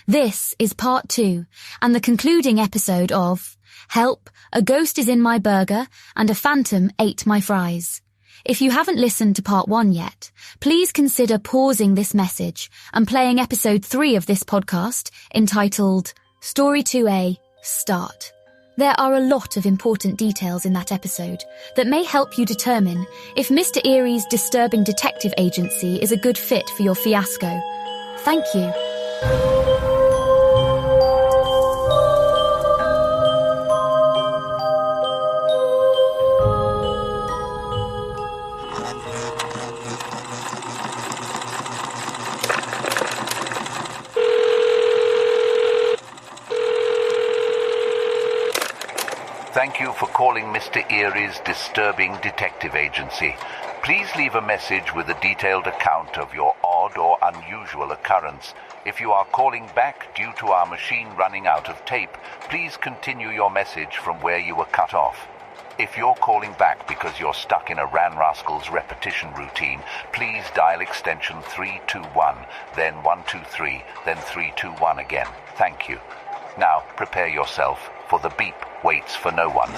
This is part 2 and the concluding episode of Help, a Ghost is in My Burger and a Phantom Ate My Fries. If you haven't listened to part 1 yet, please consider pausing this message and playing episode 3 of this podcast entitled Story 2A, Start. There are a lot of important details in that episode that may help you determine if Mr. Eerie's disturbing detective agency is a good fit for your fiasco. Thank you. Thank you for calling Mr. Eerie's disturbing detective agency. Please leave a message with a detailed account of your odd or unusual occurrence. If you are calling back due to our machine running out of tape, please continue your message from where you were cut off. If you're calling back because you're stuck in a Ran Rascals repetition routine, please dial extension 321, then 123, then 321 again. Thank you. Now prepare yourself, for the beep waits for no one.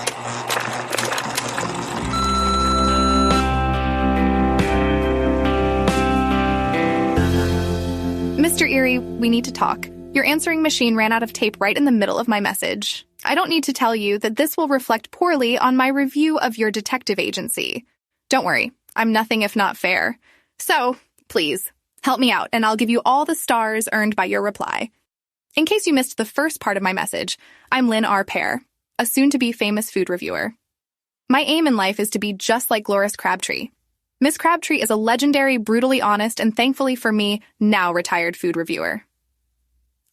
Mr. Eerie, we need to talk. Your answering machine ran out of tape right in the middle of my message. I don't need to tell you that this will reflect poorly on my review of your detective agency. Don't worry, I'm nothing if not fair. So, please, help me out and I'll give you all the stars earned by your reply. In case you missed the first part of my message, I'm Lynn Pear, a soon-to-be famous food reviewer. My aim in life is to be just like Loris Crabtree. Miss Crabtree is a legendary, brutally honest, and thankfully for me, now retired food reviewer.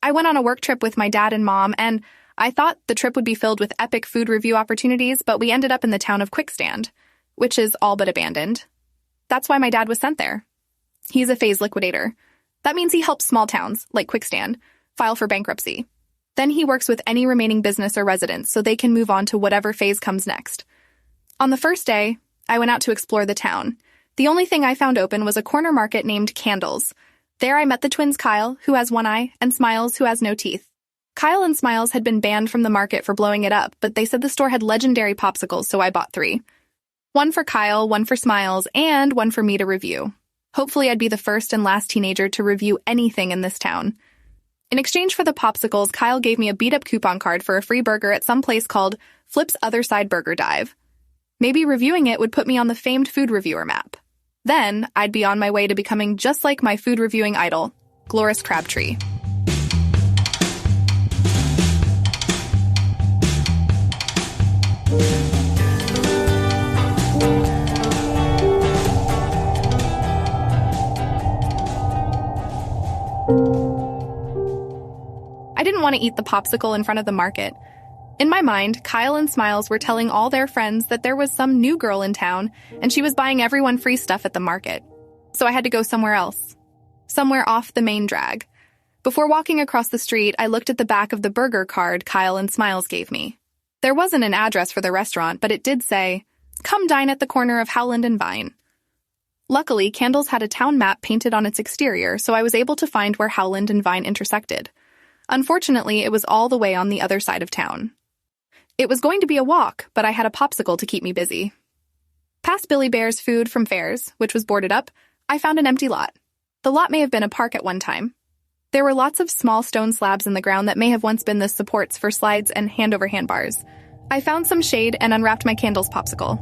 I went on a work trip with my dad and mom, and I thought the trip would be filled with epic food review opportunities, but we ended up in the town of Quickstand, which is all but abandoned. That's why my dad was sent there. He's a phase liquidator. That means he helps small towns, like Quickstand, file for bankruptcy. Then he works with any remaining business or residents so they can move on to whatever phase comes next. On the first day, I went out to explore the town. The only thing I found open was a corner market named Candles. There I met the twins Kyle, who has one eye, and Smiles, who has no teeth. Kyle and Smiles had been banned from the market for blowing it up, but they said the store had legendary popsicles, so I bought 3. One for Kyle, one for Smiles, and one for me to review. Hopefully I'd be the first and last teenager to review anything in this town. In exchange for the popsicles, Kyle gave me a beat-up coupon card for a free burger at some place called Flip's Other Side Burger Dive. Maybe reviewing it would put me on the famed food reviewer map. Then, I'd be on my way to becoming just like my food reviewing idol, Loris Crabtree. I didn't want to eat the popsicle in front of the market. In my mind, Kyle and Smiles were telling all their friends that there was some new girl in town, and she was buying everyone free stuff at the market. So I had to go somewhere else. Somewhere off the main drag. Before walking across the street, I looked at the back of the burger card Kyle and Smiles gave me. There wasn't an address for the restaurant, but it did say, "Come dine at the corner of Howland and Vine." Luckily, Candles had a town map painted on its exterior, so I was able to find where Howland and Vine intersected. Unfortunately, it was all the way on the other side of town. It was going to be a walk, but I had a popsicle to keep me busy. Past Billy Bear's Food from Fairs, which was boarded up, I found an empty lot. The lot may have been a park at one time. There were lots of small stone slabs in the ground that may have once been the supports for slides and hand-over-hand bars. I found some shade and unwrapped my Candles popsicle.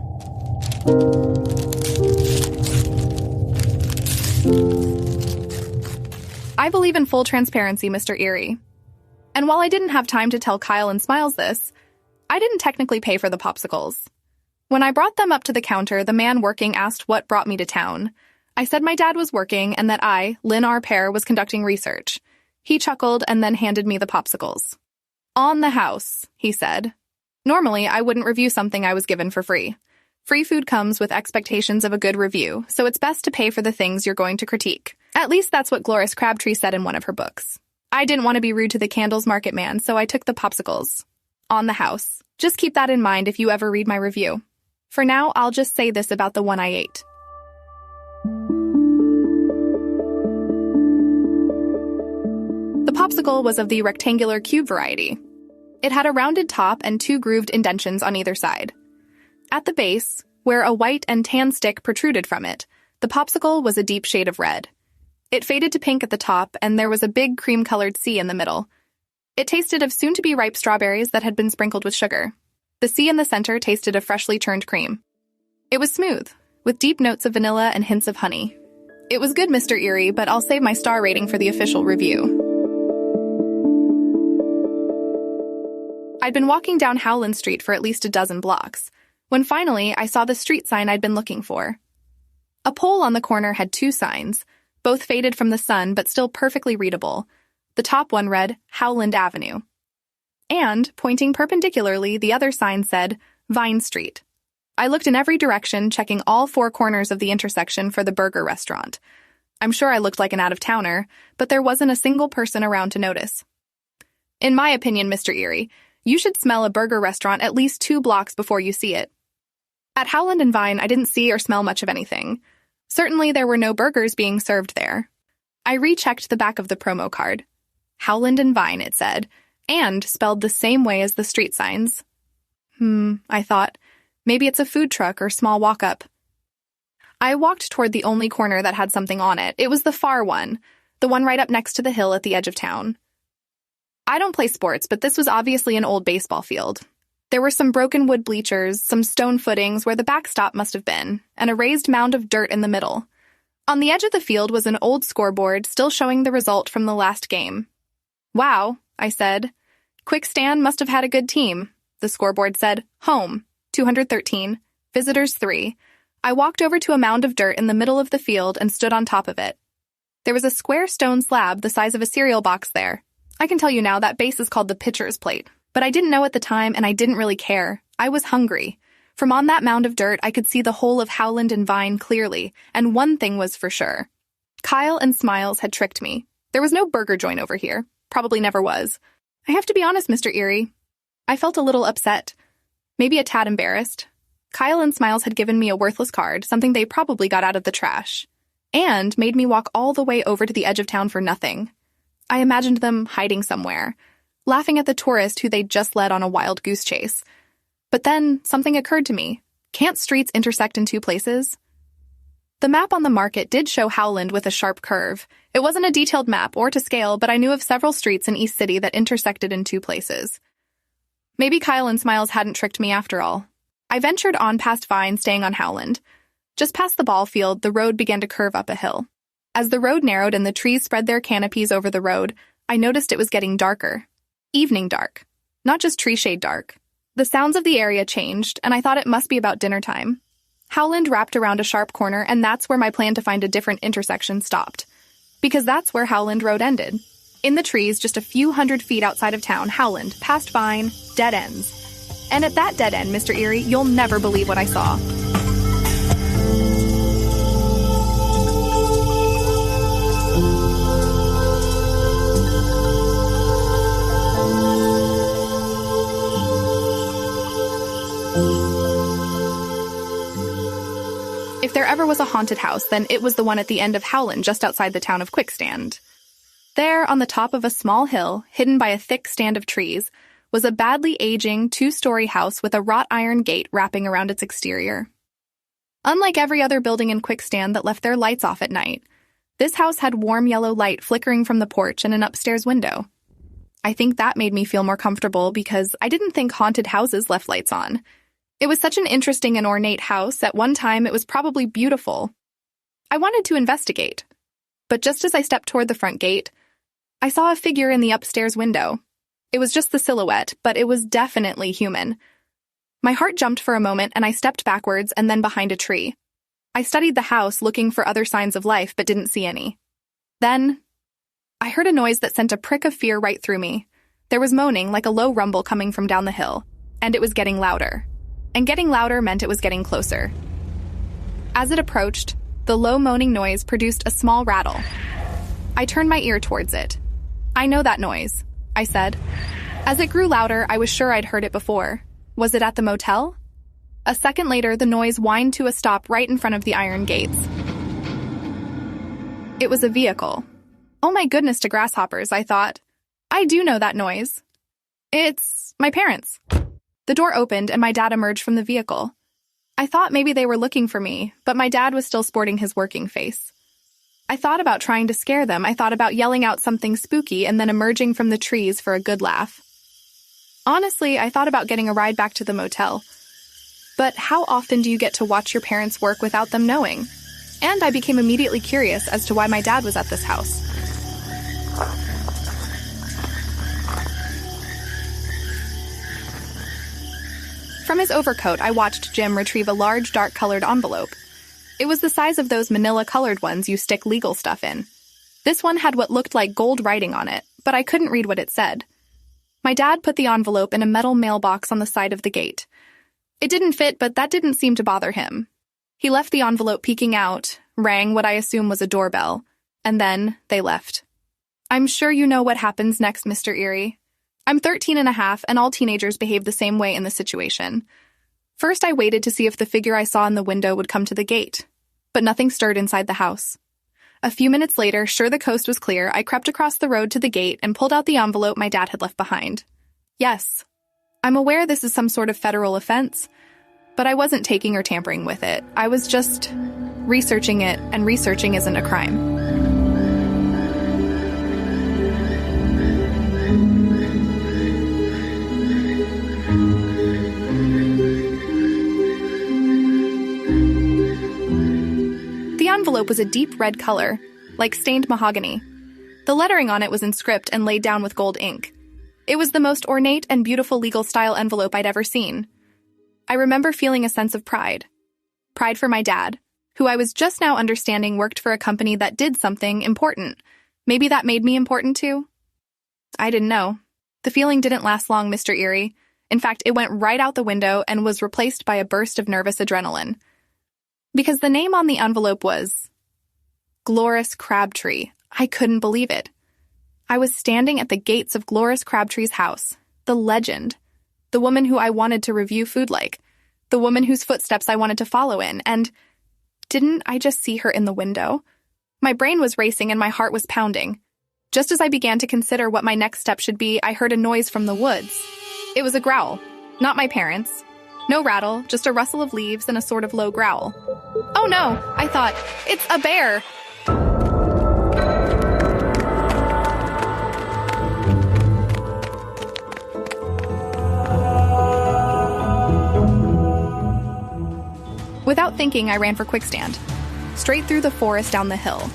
I believe in full transparency, Mr. Eerie. And while I didn't have time to tell Kyle and Smiles this, I didn't technically pay for the popsicles. When I brought them up to the counter, the man working asked what brought me to town. I said my dad was working and that I, Lynn Pear, was conducting research. He chuckled and then handed me the popsicles. "On the house," he said. Normally, I wouldn't review something I was given for free. Free food comes with expectations of a good review, so it's best to pay for the things you're going to critique. At least that's what Loris Crabtree said in one of her books. I didn't want to be rude to the Candles market man, so I took the popsicles. On the house. Just keep that in mind if you ever read my review. For now, I'll just say this about the one I ate. The popsicle was of the rectangular cube variety. It had a rounded top and 2 grooved indentions on either side. At the base, where a white and tan stick protruded from it, the popsicle was a deep shade of red. It faded to pink at the top, and there was a big cream-colored C in the middle. It tasted of soon-to-be ripe strawberries that had been sprinkled with sugar. The C in the center tasted of freshly churned cream. It was smooth, with deep notes of vanilla and hints of honey. It was good, Mr. Eerie, but I'll save my star rating for the official review. I'd been walking down Howland Street for at least a dozen blocks, when finally I saw the street sign I'd been looking for. A pole on the corner had 2 signs, both faded from the sun but still perfectly readable. The top one read, Howland Avenue. And, pointing perpendicularly, the other sign said, Vine Street. I looked in every direction, checking all 4 corners of the intersection for the burger restaurant. I'm sure I looked like an out-of-towner, but there wasn't a single person around to notice. In my opinion, Mr. Eerie, you should smell a burger restaurant at least 2 blocks before you see it. At Howland and Vine, I didn't see or smell much of anything. Certainly there were no burgers being served there. I rechecked the back of the promo card. Howland and Vine, it said, and spelled the same way as the street signs. I thought, maybe it's a food truck or small walk-up. I walked toward the only corner that had something on it. It was the far one, the one right up next to the hill at the edge of town. I don't play sports, but this was obviously an old baseball field. There were some broken wood bleachers, some stone footings where the backstop must have been, and a raised mound of dirt in the middle. On the edge of the field was an old scoreboard still showing the result from the last game. Wow, I said. Quickstand must have had a good team. The scoreboard said, home, 213, visitors 3. I walked over to a mound of dirt in the middle of the field and stood on top of it. There was a square stone slab the size of a cereal box there. I can tell you now that base is called the pitcher's plate, but I didn't know at the time and I didn't really care. I was hungry. From on that mound of dirt, I could see the whole of Howland and Vine clearly, and one thing was for sure. Kyle and Smiles had tricked me. There was no burger joint over here. Probably never was. I have to be honest, Mr. Eerie. I felt a little upset. Maybe a tad embarrassed. Kyle and Smiles had given me a worthless card, something they probably got out of the trash, and made me walk all the way over to the edge of town for nothing. I imagined them hiding somewhere, laughing at the tourist who they'd just led on a wild goose chase. But then something occurred to me. Can't streets intersect in 2 places? The map on the market did show Howland with a sharp curve. It wasn't a detailed map or to scale, but I knew of several streets in East City that intersected in 2 places. Maybe Kyle and Smiles hadn't tricked me after all. I ventured on past Vine, staying on Howland. Just past the ball field, the road began to curve up a hill. As the road narrowed and the trees spread their canopies over the road, I noticed it was getting darker. Evening dark. Not just tree shade dark. The sounds of the area changed, and I thought it must be about dinner time. Howland wrapped around a sharp corner, and that's where my plan to find a different intersection stopped. Because that's where Howland Road ended. In the trees, just a few hundred feet outside of town, Howland, past Vine, dead ends. And at that dead end, Mr. Eerie, you'll never believe what I saw. If there ever was a haunted house, then it was the one at the end of Howland, just outside the town of Quickstand. There, on the top of a small hill, hidden by a thick stand of trees, was a badly aging 2-story house with a wrought iron gate wrapping around its exterior. Unlike every other building in Quickstand that left their lights off at night, this house had warm yellow light flickering from the porch and an upstairs window. I think that made me feel more comfortable because I didn't think haunted houses left lights on. It was such an interesting and ornate house. At one time, it was probably beautiful. I wanted to investigate. But just as I stepped toward the front gate, I saw a figure in the upstairs window. It was just the silhouette, but it was definitely human. My heart jumped for a moment, and I stepped backwards and then behind a tree. I studied the house, looking for other signs of life, but didn't see any. Then, I heard a noise that sent a prick of fear right through me. There was moaning, like a low rumble coming from down the hill, and it was getting louder. And getting louder meant it was getting closer. As it approached, the low moaning noise produced a small rattle. I turned my ear towards it. I know that noise, I said. As it grew louder, I was sure I'd heard it before. Was it at the motel? A second later, the noise whined to a stop right in front of the iron gates. It was a vehicle. Oh my goodness to grasshoppers, I thought. I do know that noise. It's my parents. The door opened and my dad emerged from the vehicle. I thought maybe they were looking for me, but my dad was still sporting his working face. I thought about trying to scare them. I thought about yelling out something spooky and then emerging from the trees for a good laugh. Honestly, I thought about getting a ride back to the motel. But how often do you get to watch your parents work without them knowing? And I became immediately curious as to why my dad was at this house. From his overcoat, I watched Jim retrieve a large, dark-colored envelope. It was the size of those manila-colored ones you stick legal stuff in. This one had what looked like gold writing on it, but I couldn't read what it said. My dad put the envelope in a metal mailbox on the side of the gate. It didn't fit, but that didn't seem to bother him. He left the envelope peeking out, rang what I assume was a doorbell, and then they left. I'm sure you know what happens next, Mr. Eerie. I'm 13 and a half, and all teenagers behave the same way in this situation. First, I waited to see if the figure I saw in the window would come to the gate, but nothing stirred inside the house. A few minutes later, sure the coast was clear, I crept across the road to the gate and pulled out the envelope my dad had left behind. Yes, I'm aware this is some sort of federal offense, but I wasn't taking or tampering with it. I was just researching it, and researching isn't a crime. The envelope was a deep red color, like stained mahogany. The lettering on it was in script and laid down with gold ink. It was the most ornate and beautiful legal-style envelope I'd ever seen. I remember feeling a sense of pride. Pride for my dad, who I was just now understanding worked for a company that did something important. Maybe that made me important too? I didn't know. The feeling didn't last long, Mr. Eerie. In fact, it went right out the window and was replaced by a burst of nervous adrenaline. Because the name on the envelope was Glorious Crabtree. I couldn't believe it. I was standing at the gates of Glorious Crabtree's house, the legend, the woman who I wanted to review food like, the woman whose footsteps I wanted to follow in, and didn't I just see her in the window? My brain was racing and my heart was pounding. Just as I began to consider what my next step should be, I heard a noise from the woods. It was a growl, not my parents'. No rattle, just a rustle of leaves and a sort of low growl. Oh no, I thought, it's a bear! Without thinking, I ran for Quickstand, straight through the forest down the hill.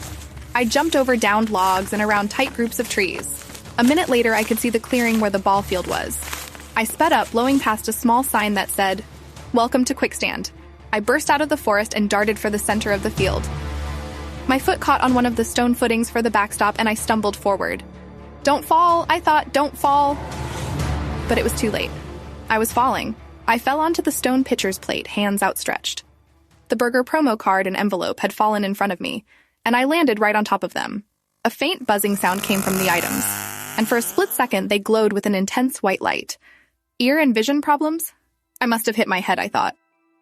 I jumped over downed logs and around tight groups of trees. A minute later, I could see the clearing where the ball field was. I sped up, blowing past a small sign that said, "Welcome to Quickstand." I burst out of the forest and darted for the center of the field. My foot caught on one of the stone footings for the backstop and I stumbled forward. Don't fall, I thought, don't fall. But it was too late. I was falling. I fell onto the stone pitcher's plate, hands outstretched. The burger promo card and envelope had fallen in front of me, and I landed right on top of them. A faint buzzing sound came from the items, and for a split second they glowed with an intense white light. Ear and vision problems? I must have hit my head, I thought.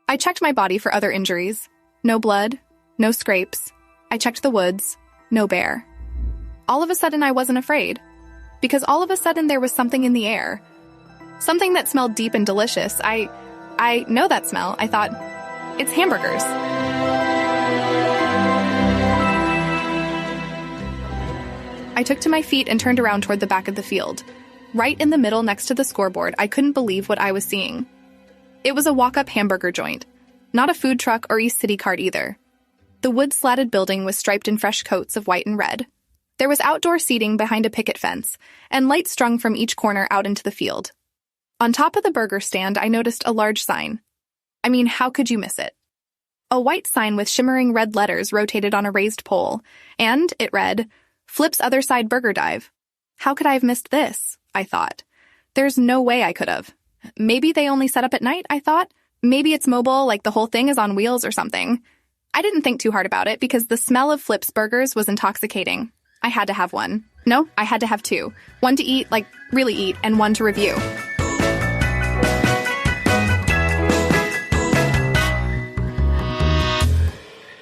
I checked my body for other injuries. No blood, no scrapes. I checked the woods. No bear. All of a sudden I wasn't afraid, because all of a sudden there was something in the air. Something that smelled deep and delicious. I know that smell. I thought, it's hamburgers. I took to my feet and turned around toward the back of the field. Right in the middle next to the scoreboard, I couldn't believe what I was seeing. It was a walk-up hamburger joint. Not a food truck or East City cart either. The wood-slatted building was striped in fresh coats of white and red. There was outdoor seating behind a picket fence, and lights strung from each corner out into the field. On top of the burger stand, I noticed a large sign. I mean, how could you miss it? A white sign with shimmering red letters rotated on a raised pole, and it read, "Flip's Other Side Burger Dive." How could I have missed this? I thought. There's no way I could have. Maybe they only set up at night, I thought. Maybe it's mobile, like the whole thing is on wheels or something. I didn't think too hard about it because the smell of Flip's burgers was intoxicating. I had to have one. No, I had to have two. One to eat, like really eat, and one to review.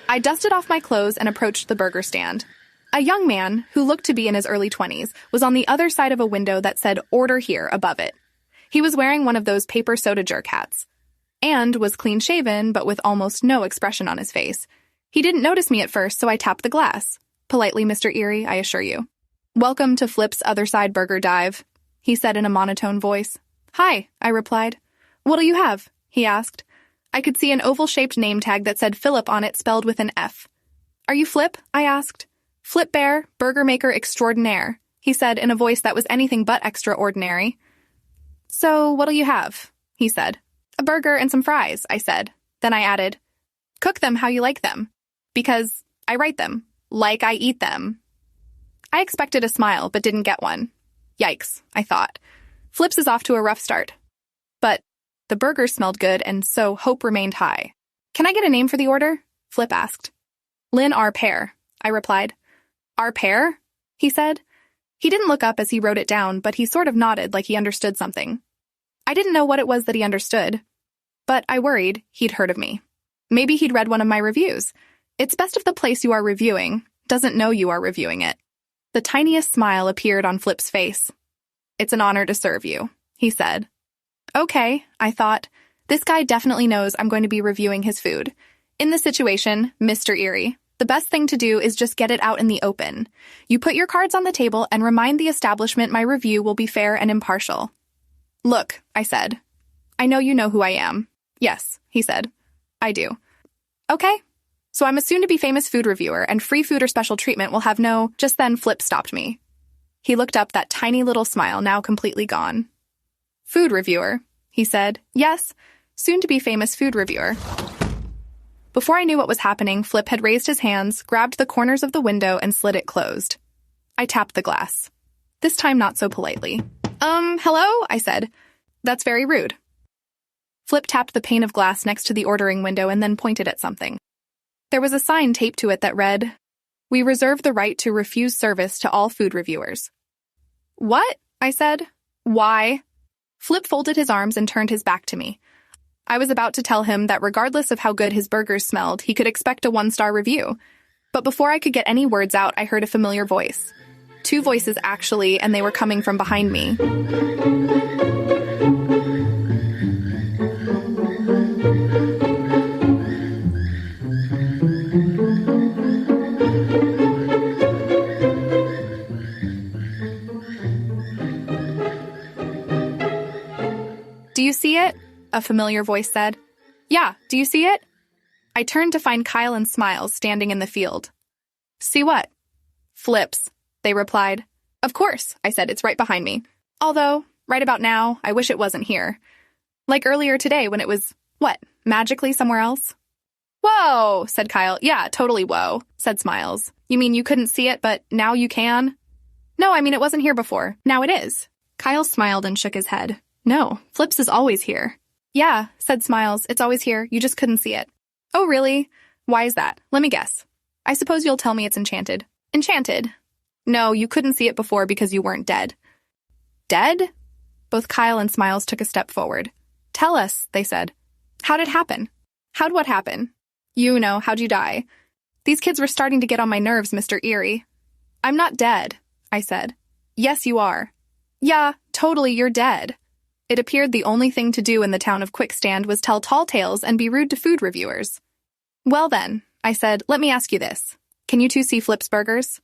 I dusted off my clothes and approached the burger stand. A young man, who looked to be in his early 20s, was on the other side of a window that said "Order Here" above it. He was wearing one of those paper soda jerk hats, and was clean-shaven but with almost no expression on his face. He didn't notice me at first, so I tapped the glass. Politely, Mr. Eerie, I assure you. "Welcome to Flip's Other Side Burger Dive," he said in a monotone voice. "Hi," I replied. "What'll you have?" he asked. I could see an oval-shaped name tag that said Philip on it, spelled with an F. "Are you Flip?" I asked. "Flip Bear, burger maker extraordinaire," he said in a voice that was anything but extraordinary. "So, what'll you have?" he said. "A burger and some fries," I said. Then I added, "Cook them how you like them, because I write them, like I eat them." I expected a smile, but didn't get one. Yikes, I thought. Flip's is off to a rough start. But the burgers smelled good, and so hope remained high. "Can I get a name for the order?" Flip asked. "Lynn Pear," I replied. "Pear?" he said. He didn't look up as he wrote it down, but he sort of nodded like he understood something. I didn't know what it was that he understood, but I worried he'd heard of me. Maybe he'd read one of my reviews. It's best if the place you are reviewing doesn't know you are reviewing it. The tiniest smile appeared on Flip's face. "It's an honor to serve you," he said. Okay, I thought. This guy definitely knows I'm going to be reviewing his food. In this situation, Mr. Eerie, the best thing to do is just get it out in the open. You put your cards on the table and remind the establishment my review will be fair and impartial. "Look," I said. "I know you know who I am." "Yes," he said. "I do." "Okay. So I'm a soon-to-be-famous food reviewer, and free food or special treatment will have no—" Just then, Flip stopped me. He looked up, that tiny little smile now completely gone. "Food reviewer," he said. "Yes, soon-to-be-famous food reviewer." Before I knew what was happening, Flip had raised his hands, grabbed the corners of the window, and slid it closed. I tapped the glass. This time not so politely. Hello?" I said. "That's very rude." Flip tapped the pane of glass next to the ordering window and then pointed at something. There was a sign taped to it that read, "We reserve the right to refuse service to all food reviewers." "What?" I said. "Why?" Flip folded his arms and turned his back to me. I was about to tell him that regardless of how good his burgers smelled, he could expect a 1-star review. But before I could get any words out, I heard a familiar voice. 2 voices, actually, and they were coming from behind me. "Do you see it?" a familiar voice said. "Yeah, do you see it?" I turned to find Kyle and Smiles standing in the field. "See what?" "Flips," they replied. "Of course," I said, "it's right behind me. Although, right about now, I wish it wasn't here. Like earlier today when it was, magically somewhere else?" "Whoa," said Kyle. "Yeah, totally whoa," said Smiles. "You mean you couldn't see it, but now you can?" "No, I mean it wasn't here before. Now it is." Kyle smiled and shook his head. "No, Flips is always here." "Yeah," said Smiles, "it's always here. You just couldn't see it." "Oh, really? Why is that? Let me guess. I suppose you'll tell me it's enchanted." "Enchanted?" "No, you couldn't see it before because you weren't dead." "Dead?" Both Kyle and Smiles took a step forward. "Tell us," they said. "How'd it happen?" "How'd what happen?" "You know, how'd you die?" "These kids were starting to get on my nerves, Mr. Eerie." "I'm not dead," I said. "Yes, you are." "Yeah, totally, you're dead." It appeared the only thing to do in the town of Quickstand was tell tall tales and be rude to food reviewers. "Well then," I said, "let me ask you this. Can you 2 see Flip's burgers?"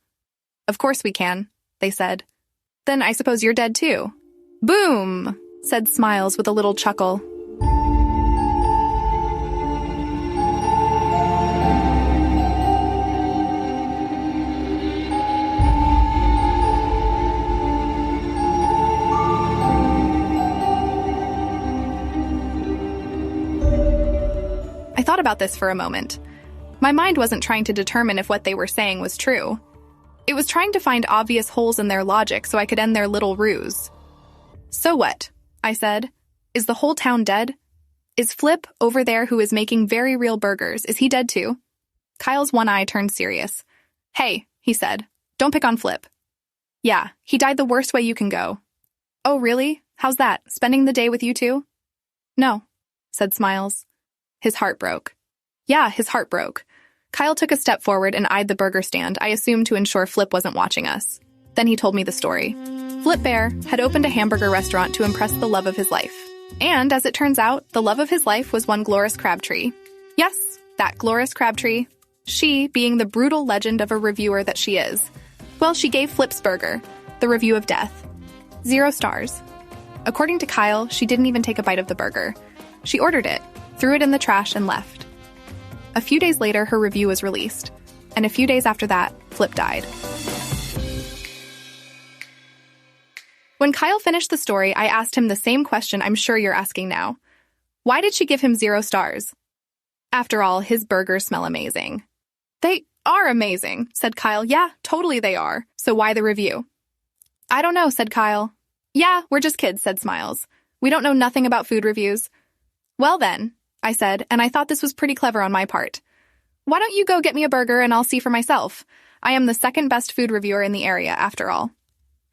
"Of course we can," they said. "Then I suppose you're dead too." "Boom," said Smiles with a little chuckle. I thought about this for a moment. My mind wasn't trying to determine if what they were saying was true. It was trying to find obvious holes in their logic so I could end their little ruse. "So what?" I said. "Is the whole town dead? Is Flip, over there who is making very real burgers, is he dead too?" Kyle's one eye turned serious. "Hey," he said, "don't pick on Flip." "Yeah, he died the worst way you can go." "Oh, really? How's that? Spending the day with you two?" "No," said Smiles. His heart broke. Yeah, his heart broke. Kyle took a step forward and eyed the burger stand, I assumed to ensure Flip wasn't watching us. Then he told me the story. Flip Bear had opened a hamburger restaurant to impress the love of his life. And, as it turns out, the love of his life was one Glorious Crabtree. Yes, that Glorious Crabtree. She being the brutal legend of a reviewer that she is. Well, she gave Flip's burger, the review of death, 0 stars. According to Kyle, she didn't even take a bite of the burger. She ordered it, threw it in the trash, and left. A few days later, her review was released. And a few days after that, Flip died. When Kyle finished the story, I asked him the same question I'm sure you're asking now. Why did she give him 0 stars? After all, his burgers smell amazing. They are amazing, said Kyle. Yeah, totally they are. So why the review? I don't know, said Kyle. Yeah, we're just kids, said Smiles. We don't know nothing about food reviews. Well then, I said, and I thought this was pretty clever on my part. Why don't you go get me a burger and I'll see for myself? I am the second best food reviewer in the area, after all.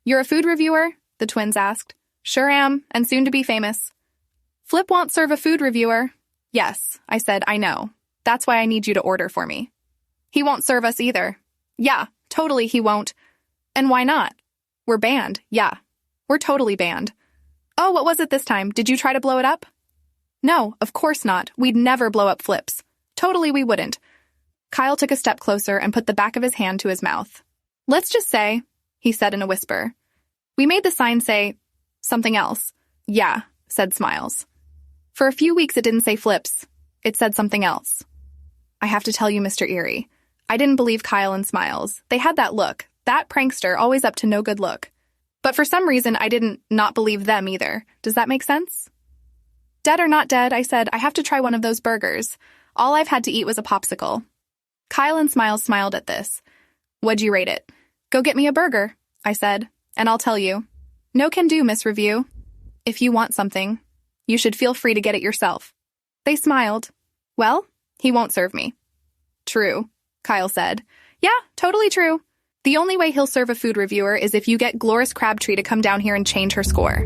You're a food reviewer? The twins asked. Sure am, and soon to be famous. Flip won't serve a food reviewer. Yes, I said, I know. That's why I need you to order for me. He won't serve us either. Yeah, totally he won't. And why not? We're banned, yeah. We're totally banned. Oh, what was it this time? Did you try to blow it up? No, of course not. We'd never blow up Flips. Totally we wouldn't. Kyle took a step closer and put the back of his hand to his mouth. Let's just say, he said in a whisper. We made the sign say something else. Yeah, said Smiles. For a few weeks it didn't say Flips. It said something else. I have to tell you, Mr. Eerie, I didn't believe Kyle and Smiles. They had that look, that prankster always up to no good look. But for some reason I didn't not believe them either. Does that make sense? Dead or not dead, I said, I have to try one of those burgers. All I've had to eat was a popsicle. Kyle and Smiles smiled at this. What'd you rate it? Go get me a burger, I said. And I'll tell you, no can do, Miss Review. If you want something, you should feel free to get it yourself. They smiled. Well, he won't serve me. True, Kyle said. Yeah, totally true. The only way he'll serve a food reviewer is if you get Glorious Crabtree to come down here and change her score.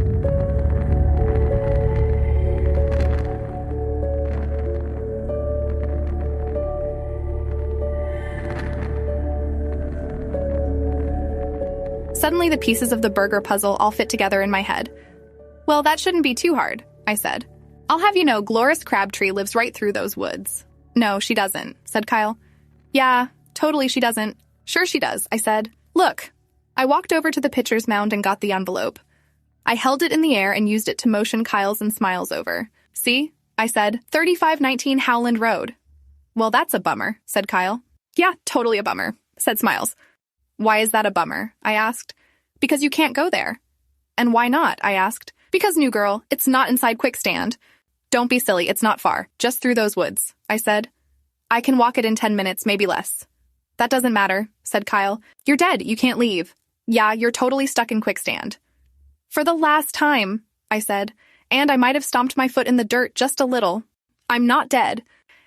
Suddenly, the pieces of the burger puzzle all fit together in my head. Well, that shouldn't be too hard, I said. I'll have you know Glorious Crabtree lives right through those woods. No, she doesn't, said Kyle. Yeah, totally she doesn't. Sure she does, I said. Look. I walked over to the pitcher's mound and got the envelope. I held it in the air and used it to motion Kyle's and Smiles over. See? I said, 3519 Howland Road. Well, that's a bummer, said Kyle. Yeah, totally a bummer, said Smiles. Why is that a bummer? I asked. Because you can't go there. And why not? I asked. Because, new girl, it's not inside Quickstand. Don't be silly, it's not far. Just through those woods, I said. I can walk it in 10 minutes, maybe less. That doesn't matter, said Kyle. You're dead, you can't leave. Yeah, you're totally stuck in Quickstand. For the last time, I said, and I might have stomped my foot in the dirt just a little. I'm not dead,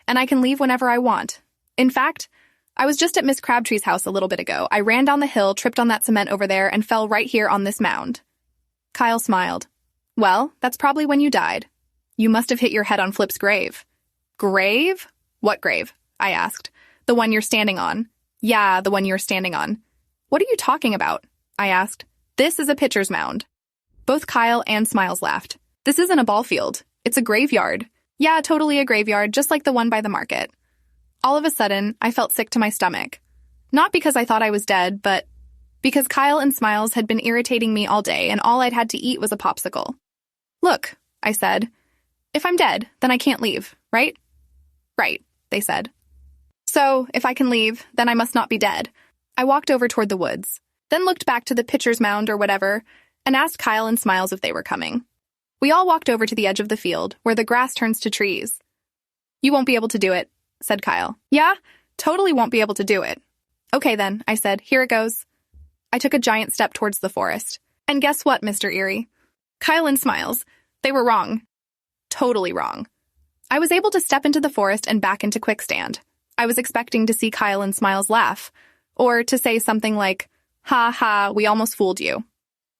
and I can leave whenever I want. In fact, I was just at Miss Crabtree's house a little bit ago. I ran down the hill, tripped on that cement over there, and fell right here on this mound. Kyle smiled. Well, that's probably when you died. You must have hit your head on Flip's grave. Grave? What grave? I asked. The one you're standing on. Yeah, the one you're standing on. What are you talking about? I asked. This is a pitcher's mound. Both Kyle and Smiles laughed. This isn't a ball field. It's a graveyard. Yeah, totally a graveyard, just like the one by the market. All of a sudden, I felt sick to my stomach. Not because I thought I was dead, but because Kyle and Smiles had been irritating me all day and all I'd had to eat was a popsicle. Look, I said, if I'm dead, then I can't leave, right? Right, they said. So, if I can leave, then I must not be dead. I walked over toward the woods, then looked back to the pitcher's mound or whatever, and asked Kyle and Smiles if they were coming. We all walked over to the edge of the field, where the grass turns to trees. You won't be able to do it, said Kyle. Yeah, totally won't be able to do it. Okay then, I said, here it goes. I took a giant step towards the forest. And guess what, Mr. Eerie? Kyle and Smiles, they were wrong. Totally wrong. I was able to step into the forest and back into Quickstand. I was expecting to see Kyle and Smiles laugh, or to say something like, ha ha, we almost fooled you.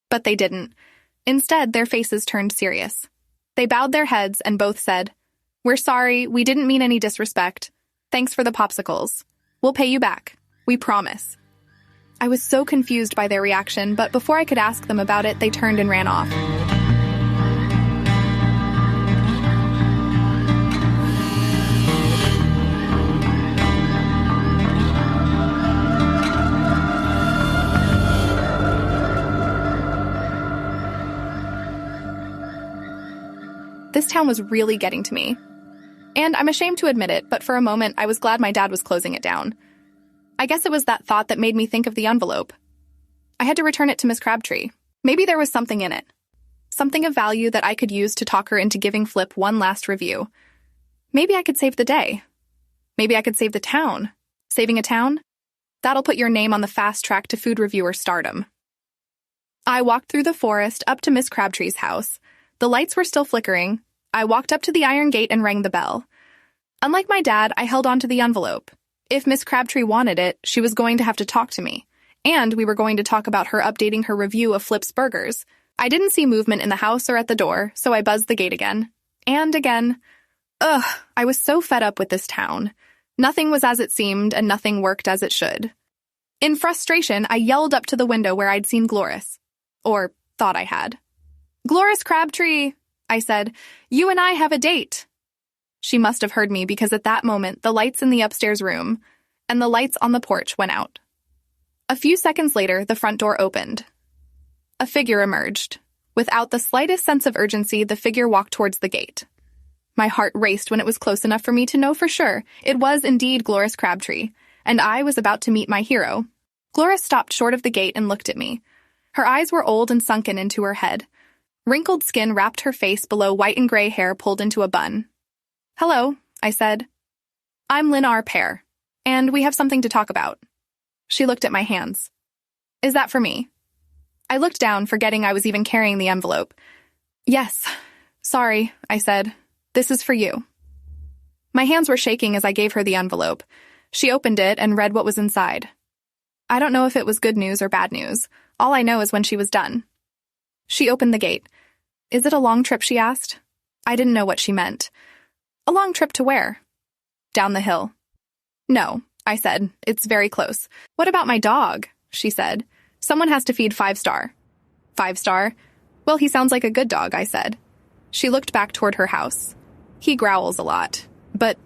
But they didn't. Instead, their faces turned serious. They bowed their heads and both said, we're sorry, we didn't mean any disrespect. Thanks for the popsicles. We'll pay you back. We promise. I was so confused by their reaction, but before I could ask them about it, they turned and ran off. This town was really getting to me. And I'm ashamed to admit it, but for a moment, I was glad my dad was closing it down. I guess it was that thought that made me think of the envelope. I had to return it to Miss Crabtree. Maybe there was something in it. Something of value that I could use to talk her into giving Flip one last review. Maybe I could save the day. Maybe I could save the town. Saving a town? That'll put your name on the fast track to food reviewer stardom. I walked through the forest up to Miss Crabtree's house. The lights were still flickering. I walked up to the iron gate and rang the bell. Unlike my dad, I held onto the envelope. If Miss Crabtree wanted it, she was going to have to talk to me. And we were going to talk about her updating her review of Flip's burgers. I didn't see movement in the house or at the door, so I buzzed the gate again. And again. I was so fed up with this town. Nothing was as it seemed, and nothing worked as it should. In frustration, I yelled up to the window where I'd seen Gloris. Or thought I had. "Gloris Crabtree," I said, "you and I have a date." She must have heard me because at that moment, the lights in the upstairs room and the lights on the porch went out. A few seconds later, the front door opened. A figure emerged. Without the slightest sense of urgency, the figure walked towards the gate. My heart raced when it was close enough for me to know for sure it was indeed Gloris Crabtree, and I was about to meet my hero. Gloris stopped short of the gate and looked at me. Her eyes were old and sunken into her head. Wrinkled skin wrapped her face below white and gray hair pulled into a bun. "Hello," I said. "I'm Lynn Pear, and we have something to talk about." She looked at my hands. "Is that for me?" I looked down, forgetting I was even carrying the envelope. "Yes. Sorry," I said. "This is for you." My hands were shaking as I gave her the envelope. She opened it and read what was inside. I don't know if it was good news or bad news. All I know is when she was done. She opened the gate. "Is it a long trip?" she asked. I didn't know what she meant. "A long trip to where?" "Down the hill." "No," I said. "It's very close." "What about my dog?" she said. "Someone has to feed 5-star." 5-star? "Well, he sounds like a good dog," I said. She looked back toward her house. "He growls a lot, but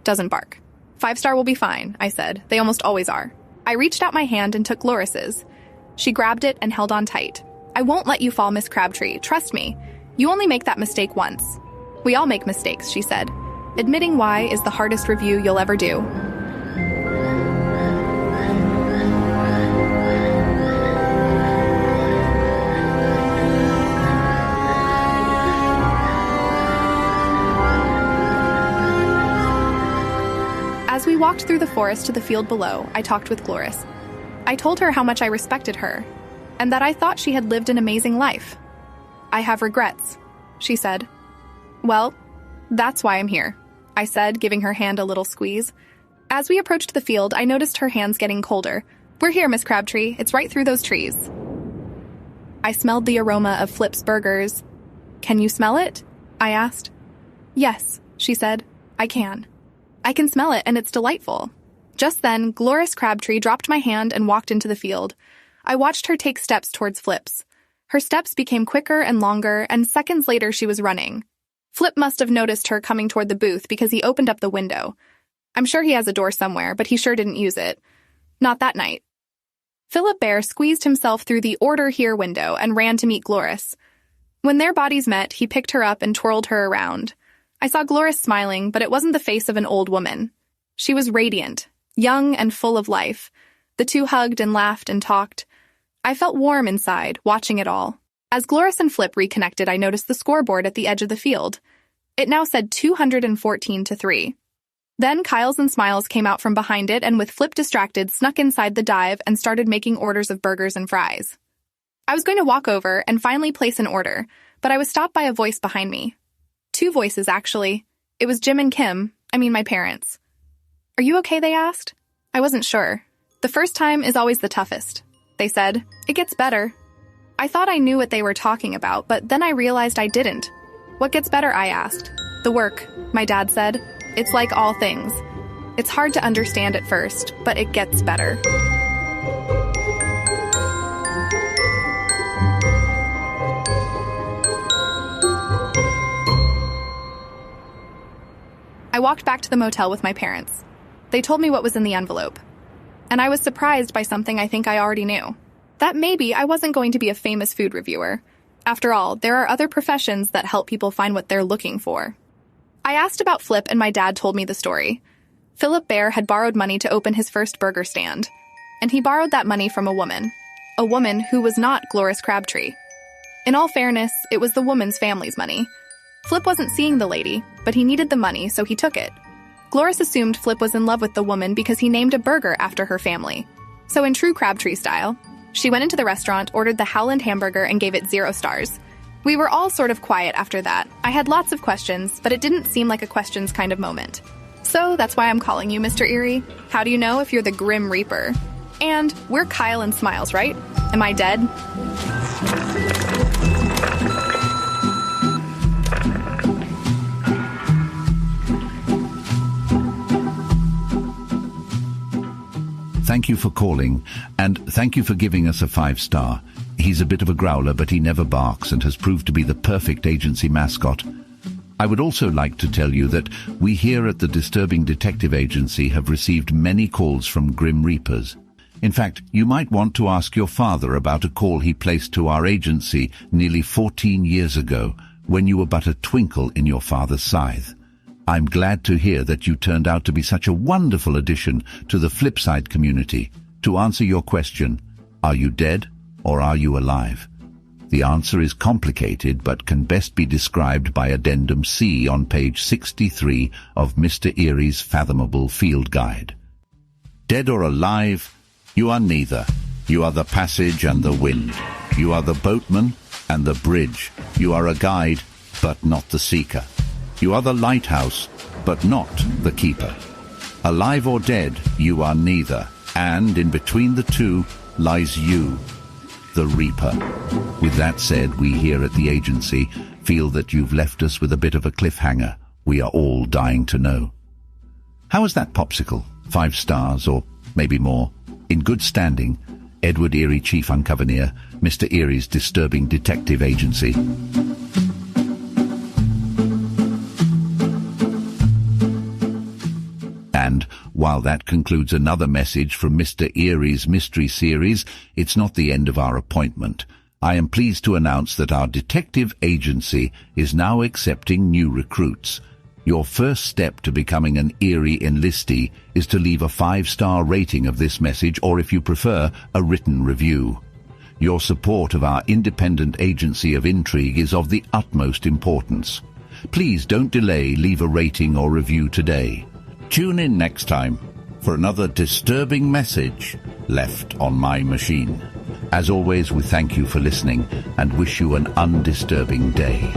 doesn't bark." 5-star will be fine," I said. "They almost always are." I reached out my hand and took Gloris's. She grabbed it and held on tight. "I won't let you fall, Miss Crabtree. Trust me. You only make that mistake once." "We all make mistakes," she said. "Admitting why is the hardest review you'll ever do." As we walked through the forest to the field below, I talked with Gloris. I told her how much I respected her, and that I thought she had lived an amazing life. "I have regrets," she said. "Well, that's why I'm here," I said, giving her hand a little squeeze. As we approached the field, I noticed her hands getting colder. "We're here, Miss Crabtree. It's right through those trees." I smelled the aroma of Flip's burgers. "Can you smell it?" I asked. "Yes," she said. "I can. I can smell it, and it's delightful." Just then, Gloris Crabtree dropped my hand and walked into the field. I watched her take steps towards Flip's. Her steps became quicker and longer, and seconds later she was running. Flip must have noticed her coming toward the booth because he opened up the window. I'm sure he has a door somewhere, but he sure didn't use it. Not that night. Philip Bear squeezed himself through the "Order Here" window and ran to meet Gloris. When their bodies met, he picked her up and twirled her around. I saw Gloris smiling, but it wasn't the face of an old woman. She was radiant, young and full of life. The two hugged and laughed and talked. I felt warm inside, watching it all. As Gloris and Flip reconnected, I noticed the scoreboard at the edge of the field. It now said 214-3. Then Kyles and Smiles came out from behind it and with Flip distracted, snuck inside the dive and started making orders of burgers and fries. I was going to walk over and finally place an order, but I was stopped by a voice behind me. Two voices, actually. It was Jim and Kim, my parents. "Are you okay?" they asked. I wasn't sure. "The first time is always the toughest," they said. "It gets better." I thought I knew what they were talking about, but then I realized I didn't. "What gets better?" I asked. "The work," my dad said. "It's like all things. It's hard to understand at first, but it gets better. I walked back to the motel with my parents. They told me what was in the envelope. And I was surprised by something I think I already knew. That maybe I wasn't going to be a famous food reviewer. After all, there are other professions that help people find what they're looking for. I asked about Flip and my dad told me the story. Philip Bear had borrowed money to open his first burger stand. And he borrowed that money from a woman who was not Gloris Crabtree. In all fairness, it was the woman's family's money. Flip wasn't seeing the lady, but he needed the money, so he took it. Gloris assumed Flip was in love with the woman because he named a burger after her family. So in true Crabtree style, she went into the restaurant, ordered the Howland hamburger, and gave it 0 stars. We were all sort of quiet after that. I had lots of questions, but it didn't seem like a questions kind of moment. So that's why I'm calling you, Mr. Eerie. How do you know if you're the Grim Reaper? And we're Kyle and Smiles, right? Am I dead? Thank you for calling, and thank you for giving us a 5-star. He's a bit of a growler, but he never barks and has proved to be the perfect agency mascot. I would also like to tell you that we here at the Disturbing Detective Agency have received many calls from Grim Reapers. In fact, you might want to ask your father about a call he placed to our agency nearly 14 years ago, when you were but a twinkle in your father's scythe. I'm glad to hear that you turned out to be such a wonderful addition to the Flipside community. To answer your question, are you dead or are you alive? The answer is complicated but can best be described by Addendum C on page 63 of Mr. Eerie's Fathomable Field Guide. Dead or alive, you are neither. You are the passage and the wind. You are the boatman and the bridge. You are a guide, but not the seeker. You are the lighthouse, but not the keeper. Alive or dead, you are neither, and in between the two lies you, the Reaper. With that said, we here at the agency feel that you've left us with a bit of a cliffhanger. We are all dying to know. How is that popsicle? 5 stars, or maybe more? In good standing, Edward Eerie, Chief Uncoverneer, Mr. Eerie's Disturbing Detective Agency. And while that concludes another message from Mr. Eerie's Mystery Series, it's not the end of our appointment. I am pleased to announce that our detective agency is now accepting new recruits. Your first step to becoming an Eerie enlistee is to leave a 5-star rating of this message, or if you prefer, a written review. Your support of our independent agency of intrigue is of the utmost importance. Please don't delay, leave a rating or review today. Tune in next time for another disturbing message left on my machine. As always, we thank you for listening and wish you an undisturbing day.